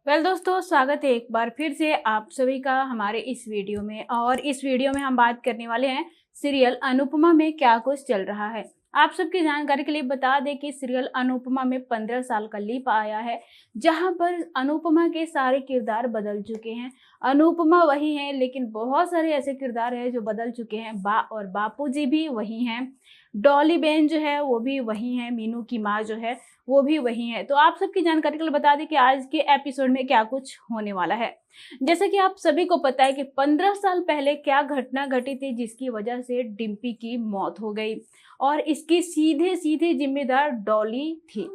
दोस्तों, स्वागत है एक बार फिर से आप सभी का हमारे इस वीडियो में। और इस वीडियो में हम बात करने वाले हैं सीरियल अनुपमा में क्या कुछ चल रहा है। आप सबकी जानकारी के लिए बता दें कि सीरियल अनुपमा में 15 साल का लीप आया है, जहां पर अनुपमा के सारे किरदार बदल चुके हैं। अनुपमा वही है, लेकिन बहुत सारे ऐसे किरदार हैं जो बदल चुके हैं। और बापूजी भी वही हैं, डॉली बेन जो है वो भी वही है, मीनू की माँ जो है वो भी वही है। तो आप सबकी जानकारी के लिए बता दें कि आज के एपिसोड में क्या कुछ होने वाला है। जैसे कि आप सभी को पता है कि 15 साल पहले क्या घटना घटी थी जिसकी वजह से डिम्पी की मौत हो गई, और इसकी सीधे सीधे जिम्मेदार डॉली थी।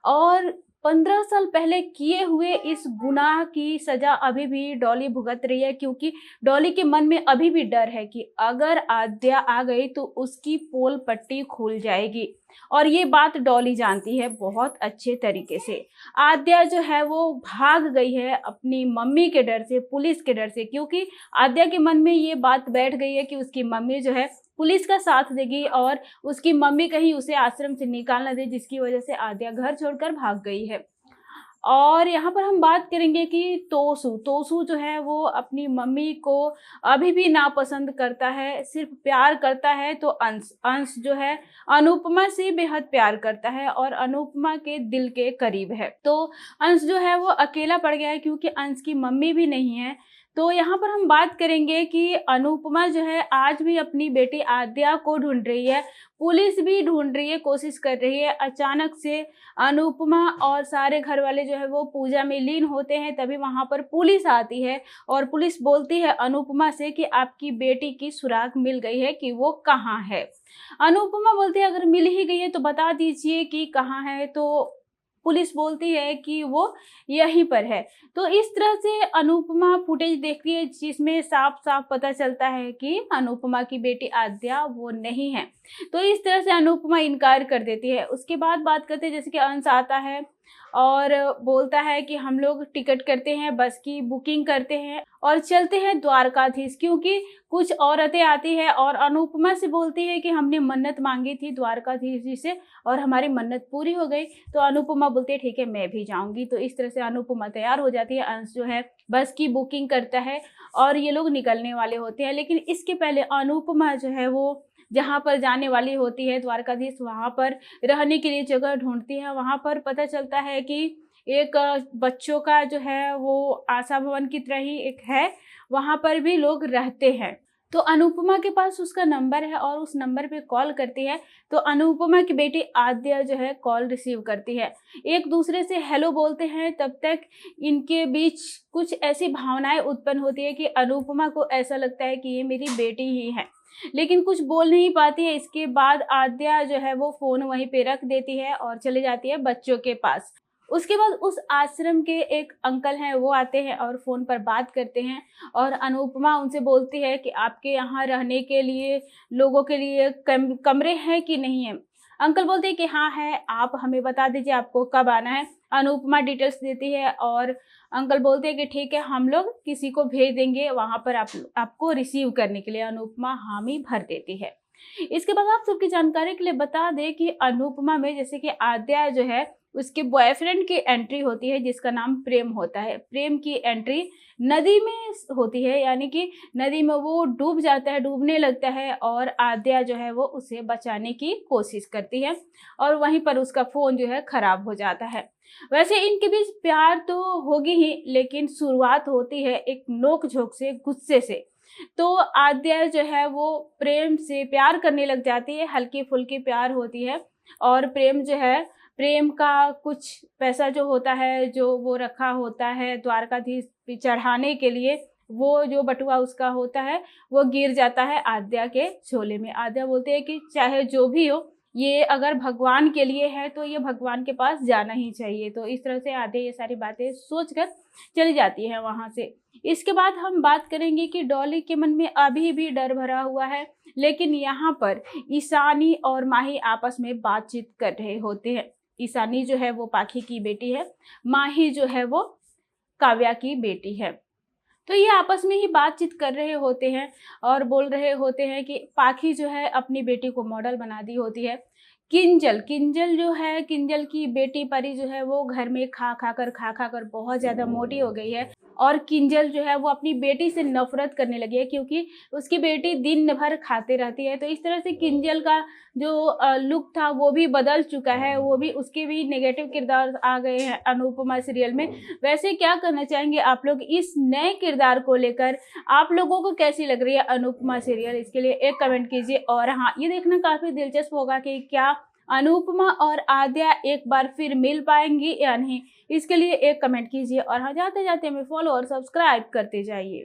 और 15 साल पहले किए हुए इस गुनाह की सजा अभी भी डॉली भुगत रही है, क्योंकि डॉली के मन में अभी भी डर है कि अगर आद्या आ गई तो उसकी पोल पट्टी खुल जाएगी। और ये बात डॉली जानती है बहुत अच्छे तरीके से। आद्या जो है वो भाग गई है अपनी मम्मी के डर से, पुलिस के डर से, क्योंकि आद्या के मन में ये बात बैठ गई है कि उसकी मम्मी जो है पुलिस का साथ देगी और उसकी मम्मी कहीं उसे आश्रम से निकाल ना दे, जिसकी वजह से आद्या घर छोड़कर भाग गई है। और यहाँ पर हम बात करेंगे कि तोसू तोसू जो है वो अपनी मम्मी को अभी भी नापसंद करता है, सिर्फ प्यार करता है तो अंश अंश जो है अनुपमा से बेहद प्यार करता है और अनुपमा के दिल के करीब है। तो अंश जो है वो अकेला पड़ गया है, क्योंकि अंश की मम्मी भी नहीं है। तो यहाँ पर हम बात करेंगे कि अनुपमा जो है आज भी अपनी बेटी आद्या को ढूंढ रही है, पुलिस भी ढूंढ रही है, कोशिश कर रही है। अचानक से अनुपमा और सारे घर वाले जो है वो पूजा में लीन होते हैं, तभी वहां पर पुलिस आती है और पुलिस बोलती है अनुपमा से कि आपकी बेटी की सुराग मिल गई है, कि वो कहाँ है। अनुपमा बोलती है अगर मिल ही गई है तो बता दीजिए कि कहाँ है। तो पुलिस बोलती है कि वो यहीं पर है। तो इस तरह से अनुपमा फुटेज देखती है जिसमें साफ साफ पता चलता है कि अनुपमा की बेटी आद्या वो नहीं है। तो इस तरह से अनुपमा इनकार कर देती है। उसके बाद बात करते हैं, जैसे कि अंश आता है और बोलता है कि हम लोग टिकट करते हैं, बस की बुकिंग करते हैं और चलते हैं द्वारकाधीश, क्योंकि कुछ औरतें आती है और अनुपमा से बोलती है कि हमने मन्नत मांगी थी द्वारकाधीश जी से और हमारी मन्नत पूरी हो गई। तो अनुपमा बोलती है ठीक है मैं भी जाऊंगी। तो इस तरह से अनुपमा तैयार हो जाती है, अंश जो है बस की बुकिंग करता है और ये लोग निकलने वाले होते हैं। लेकिन इसके पहले अनुपमा जो है वो जहाँ पर जाने वाली होती है द्वारकाधीश, वहाँ पर रहने के लिए जगह ढूंढती है। वहाँ पर पता चलता है कि एक बच्चों का जो है वो आशा भवन की तरह ही एक है, वहाँ पर भी लोग रहते हैं। तो अनुपमा के पास उसका नंबर है और उस नंबर पे कॉल करती है। तो अनुपमा की बेटी आद्या जो है कॉल रिसीव करती है, एक दूसरे से हेलो बोलते हैं। तब तक इनके बीच कुछ ऐसी भावनाएं उत्पन्न होती है कि अनुपमा को ऐसा लगता है कि ये मेरी बेटी ही है, लेकिन कुछ बोल नहीं पाती है। इसके बाद आद्या जो है वो फोन वहीं पे रख देती है और चली जाती है बच्चों के पास। उसके बाद उस आश्रम के एक अंकल हैं, वो आते हैं और फोन पर बात करते हैं और अनुपमा उनसे बोलती है कि आपके यहाँ रहने के लिए लोगों के लिए कमरे हैं कि नहीं है। अंकल बोलते हैं कि हाँ है, आप हमें बता दीजिए आपको कब आना है। अनुपमा डिटेल्स देती है और अंकल बोलते हैं कि ठीक है हम लोग किसी को भेज देंगे वहां पर आपको रिसीव करने के लिए। अनुपमा हामी भर देती है। इसके बाद आप सबकी जानकारी के लिए बता दें कि अनुपमा में जैसे कि आद्या जो है उसके बॉयफ्रेंड की एंट्री होती है जिसका नाम प्रेम होता है। प्रेम की एंट्री नदी में होती है, यानी कि नदी में वो डूब जाता है, डूबने लगता है और आद्या जो है वो उसे बचाने की कोशिश करती है और वहीं पर उसका फोन जो है खराब हो जाता है। वैसे इनके बीच प्यार तो होगी ही, लेकिन शुरुआत होती है एक नोक झोंक से, गुस्से से। तो आद्या जो है वो प्रेम से प्यार करने लग जाती है, हल्की फुल्की प्यार होती है। और प्रेम जो है, प्रेम का कुछ पैसा जो होता है जो वो रखा होता है द्वारकाधीश पे चढ़ाने के लिए, वो जो बटुआ उसका होता है वो गिर जाता है आद्या के झोले में। आद्या बोलते हैं कि चाहे जो भी हो, ये अगर भगवान के लिए है तो ये भगवान के पास जाना ही चाहिए। तो इस तरह से आद्या ये सारी बातें सोचकर चली जाती है वहां से। इसके बाद हम बात करेंगे कि डॉली के मन में अभी भी डर भरा हुआ है, लेकिन यहाँ पर ईशानी और माही आपस में बातचीत कर रहे होते हैं। ईशानी जो है वो पाखी की बेटी है, माही जो है वो काव्या की बेटी है। तो ये आपस में ही बातचीत कर रहे होते हैं और बोल रहे होते हैं कि पाखी जो है अपनी बेटी को मॉडल बना दी होती है किंजल किंजल जो है, किंजल की बेटी परी जो है वो घर में खा खा कर बहुत ज़्यादा मोटी हो गई है। और किंजल जो है वो अपनी बेटी से नफ़रत करने लगी है, क्योंकि उसकी बेटी दिन भर खाते रहती है। तो इस तरह से किंजल का जो लुक था वो भी बदल चुका है, वो भी उसके भी नेगेटिव किरदार आ गए हैं अनुपमा सीरियल में। वैसे क्या करना चाहेंगे आप लोग इस नए किरदार को लेकर? आप लोगों को कैसी लग रही है अनुपमा सीरियल? इसके लिए एक कमेंट कीजिए। और हाँ, ये देखना काफ़ी दिलचस्प होगा कि क्या अनुपमा और आद्या एक बार फिर मिल पाएंगी या नहीं? इसके लिए एक कमेंट कीजिए। और हाँ, जाते जाते हमें फॉलो और सब्सक्राइब करते जाइए।